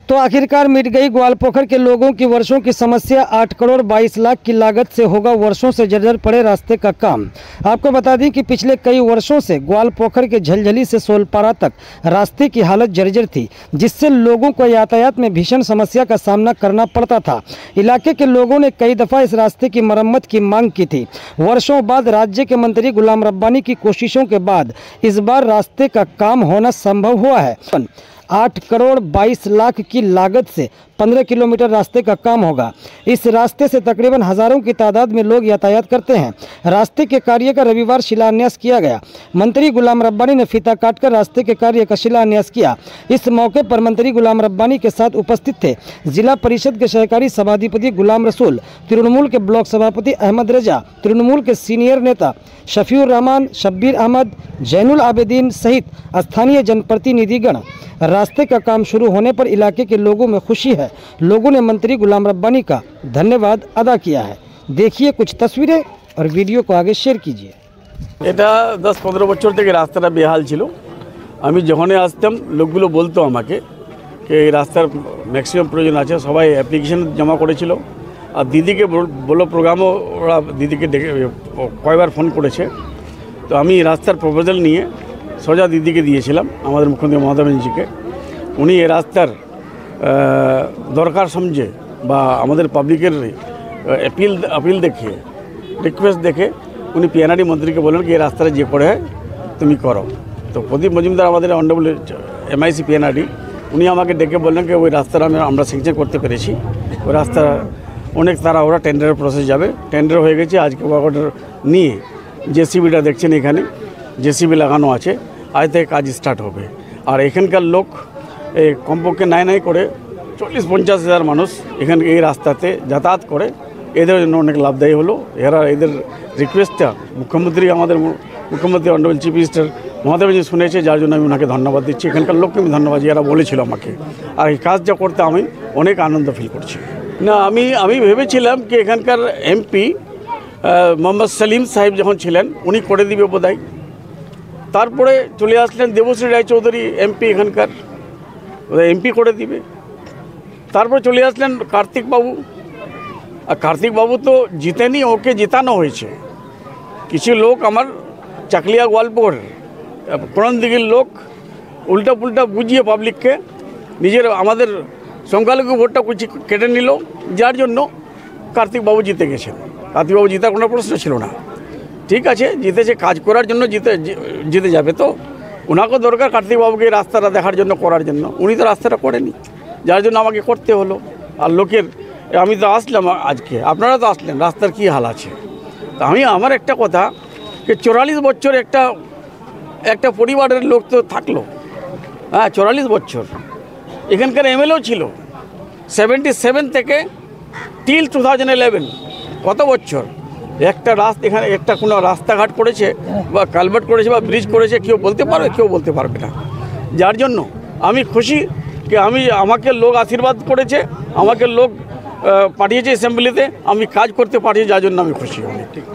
तो आखिरकार मिट गई ग्वालपोखर के लोगों की वर्षों की समस्या। 8 करोड़ 22 लाख की लागत से होगा वर्षों से जर्जर पड़े रास्ते का काम। आपको बता दें कि पिछले कई वर्षों से ग्वालपोखर के झलझली से सोलपारा तक रास्ते की हालत जर्जर थी, जिससे लोगों को यातायात में भीषण समस्या का सामना करना पड़ता था। इलाके के लोगों ने कई दफ़ा इस रास्ते की मरम्मत की मांग की थी। वर्षों बाद राज्य के मंत्री गुलाम रब्बानी की कोशिशों के बाद इस बार रास्ते का काम होना संभव हुआ है। 8 करोड़ 22 लाख की लागत से 15 किलोमीटर रास्ते का काम होगा। इस रास्ते से तकरीबन हजारों की तादाद में लोग यातायात करते हैं। रास्ते के कार्य का रविवार शिलान्यास किया गया। मंत्री गुलाम रब्बानी ने फीता काटकर रास्ते के कार्य का शिलान्यास किया। इस मौके पर मंत्री गुलाम रब्बानी के साथ उपस्थित थे जिला परिषद के सहकारी सभाधिपति गुलाम रसूल, तृणमूल के ब्लॉक सभापति अहमद रजा, तृणमूल के सीनियर नेता शफीउर रहमान, शब्बीर अहमद, जैनुल आबेदीन सहित स्थानीय जनप्रतिनिधिगण। रास्ते का काम शुरू होने पर इलाके के लोगों में खुशी है। लोगों ने मंत्री गुलाम रब्बानी का धन्यवाद अदा किया है। देखिए कुछ तस्वीरें और वीडियो को आगे शेयर कीजिए। এটা 10-15 বছর থেকে রাস্তাটা বেহাল ছিল। আমি যখনই আসতাম লোকগুলো বলতো আমাকে যে এই রাস্তার ম্যাক্সিমাম প্রয়োজন আছে। সবাই অ্যাপ্লিকেশন জমা করেছিল আর দিদিকে বলো প্রোগ্রামও ওরা দিদিকে ডেকে কয়েকবার ফোন করেছে। তো আমি রাস্তার প্রপোজাল নিয়ে সোজা দিদিকে দিয়েছিলাম, আমাদের মুখ্যমন্ত্রী মমতা ব্যানার্জিকে। উনি এই রাস্তার দরকার সমঝে বা আমাদের পাবলিকের আপিল দেখে, রিকোয়েস্ট দেখে উনি পিএনআরডি মন্ত্রীকে বললেন কি এই রাস্তাটা যে করে হয় তুমি করো। তো প্রদীপ মজুমদার আমাদের অনারেবল এমআইসি পিএনআরডি, উনি আমাকে ডেকে বললেন কি ওই রাস্তাটা আমরা স্যাংশন করতে পেরেছি। ওই রাস্তা অনেক তাড়াহুড়া টেন্ডারের প্রসেস যাবে, টেন্ডার হয়ে গেছে। আজকে অর্ডার নিয়ে জেসিবিটা দেখছেন এখানে জেসিবি লাগানো আছে, আজ থেকে কাজ স্টার্ট হবে। আর এখানকার লোক এই কমপক্ষে নাই করে 40-50 হাজার মানুষ এখানে এই রাস্তাতে যাতায়াত করে, এদের জন্য অনেক লাভদায়ী হলো। এদের রিকোয়েস্টটা আমাদের মুখ্যমন্ত্রী honourable chief minister Mamata Banerjee শুনেছে, যার জন্য আমি ওনাকে ধন্যবাদ দিচ্ছি। এখানকার লোককে আমি ধন্যবাদ, যারা বলেছিল আমাকে। আর এই কাজটা করতে আমি অনেক আনন্দ ফিল করছি। না আমি ভেবেছিলাম কি এখানকার এমপি মোহাম্মদ সলিম সাহেব যখন ছিলেন উনি করে দিবে বোধহয়। তারপরে চলে আসলেন দেবশ্রী রায়চৌধুরী এমপি, এখানকার এমপি করে দিবে। তারপরে চলে আসলেন কার্তিক বাবু। আর কার্তিক বাবু তো জিতেনি, ওকে জেতানো হয়েছে। কিছু লোক আমার চাকলিয়া গোয়ালপুর কোরআন দিঘির লোক উল্টা পুল্টা বুঝিয়ে পাবলিককে নিজের আমাদের সংখ্যালঘু ভোটটা কেটে নিল, যার জন্য কার্তিক বাবু জিতে গেছেন। কার্তিক বাবু জেতার কোনো প্রশ্ন ছিল না। ঠিক আছে, জিতেছে, কাজ করার জন্য জিতে যাবে। তো ওনাকেও দরকার কার্তিকবাবুকে এই রাস্তাটা দেখার জন্য, করার জন্য। উনি তো রাস্তাটা করেনি, যার জন্য আমাকে করতে হলো। আর লোকের আমি তো আসলাম আজকে, আপনারা তো আসলেন, রাস্তার কী হাল আছে। তো আমার একটা কথা যে 44 বছর একটা পরিবারের লোক তো থাকলো। হ্যাঁ, 44 বছর এখানকার এমএলএও ছিল 77 থেকে টিল 2011। কত বছর একটা এখানে একটা কোনো রাস্তাঘাট করেছে বা কালভার্ট করেছে বা ব্রিজ করেছে কেউ বলতে পারবে? কেউ বলতে পারবে না। যার জন্য আমি খুশি যে আমাকে লোক আশীর্বাদ করেছে, আমাকে লোক পাঠিয়েছে অ্যাসেম্বলিতে, আমি কাজ করতে পারি, যার জন্য আমি খুশি। ঠিক।